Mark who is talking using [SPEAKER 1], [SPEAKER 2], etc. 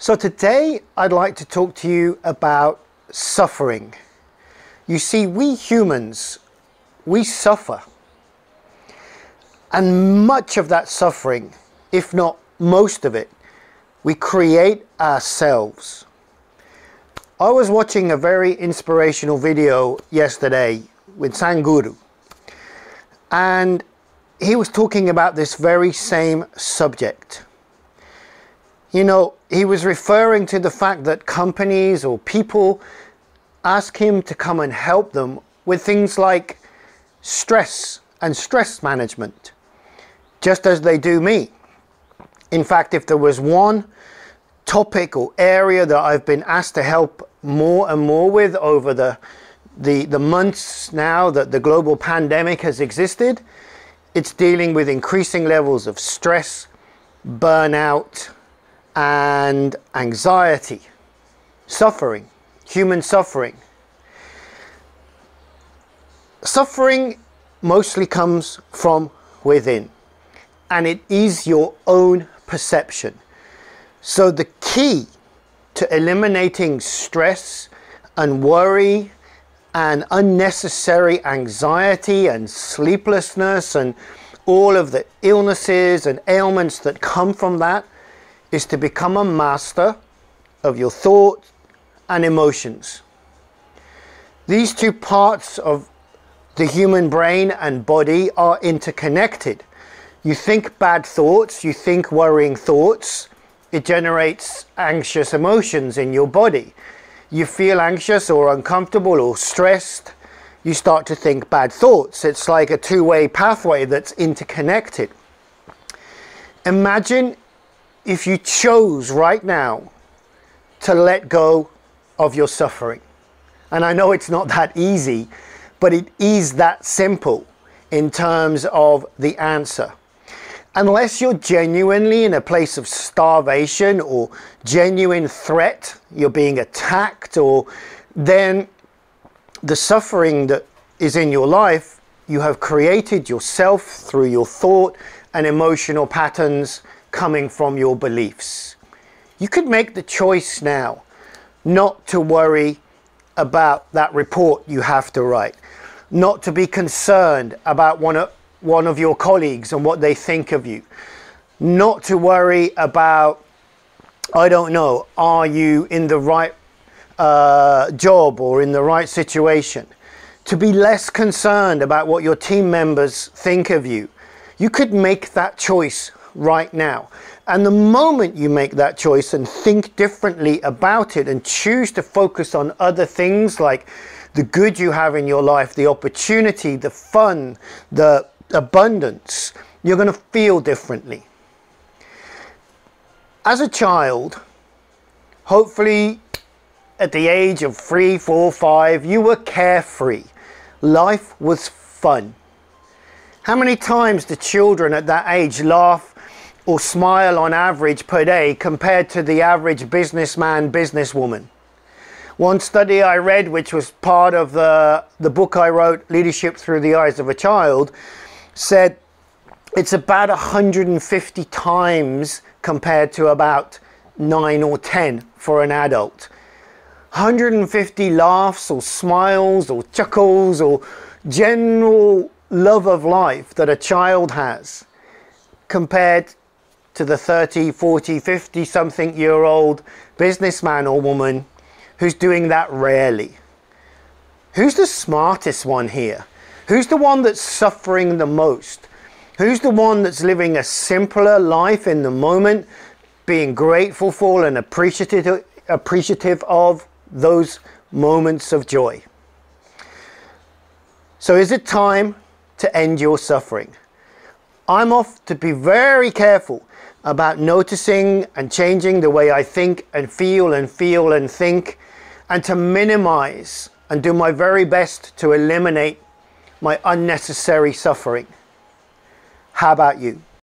[SPEAKER 1] So today I'd like to talk to you about suffering. You see, we humans, we suffer. And much of that suffering, if not most of it, we create ourselves. I was watching a very inspirational video yesterday with Sadhguru, and he was talking about this very same subject. You know, he was referring to the fact that companies or people ask him to come and help them with things like stress and stress management, just as they do me. In fact, if there was one topic or area that I've been asked to help more and more with over the months now that the global pandemic has existed, it's dealing with increasing levels of stress, burnout, and anxiety, suffering, human suffering. Suffering mostly comes from within, and it is your own perception. So the key to eliminating stress and worry and unnecessary anxiety and sleeplessness and all of the illnesses and ailments that come from that is to become a master of your thoughts and emotions. These two parts of the human brain and body are interconnected. You think bad thoughts, you think worrying thoughts, it generates anxious emotions in your body. You feel anxious or uncomfortable or stressed, you start to think bad thoughts. It's like a two-way pathway that's interconnected. Imagine if you chose right now to let go of your suffering. And I know it's not that easy, but it is that simple in terms of the answer. Unless you're genuinely in a place of starvation or genuine threat, you're being attacked, or then the suffering that is in your life, you have created yourself through your thought and emotional patterns coming from your beliefs. You could make the choice now not to worry about that report you have to write, not to be concerned about one of your colleagues and what they think of you, not to worry about, I don't know, are you in the right job or in the right situation, to be less concerned about what your team members think of you. You could make that choice right now. And the moment you make that choice and think differently about it and choose to focus on other things like the good you have in your life, the opportunity, the fun, the abundance, you're going to feel differently. As a child, hopefully at the age of 3, 4, 5, you were carefree. Life was fun. How many times do children at that age laugh or smile on average per day compared to the average businessman, businesswoman? One study I read, which was part of the book I wrote, Leadership Through the Eyes of a Child, said it's about 150 times compared to about 9 or 10 for an adult. 150 laughs or smiles or chuckles or general love of life that a child has compared to the 30, 40, 50 something year old businessman or woman who's doing that rarely. Who's the smartest one here? Who's the one that's suffering the most? Who's the one that's living a simpler life in the moment, being grateful for and appreciative of those moments of joy? So is it time to end your suffering? I'm off to be very careful about noticing and changing the way I think and feel and think, and to minimize and do my very best to eliminate my unnecessary suffering. How about you?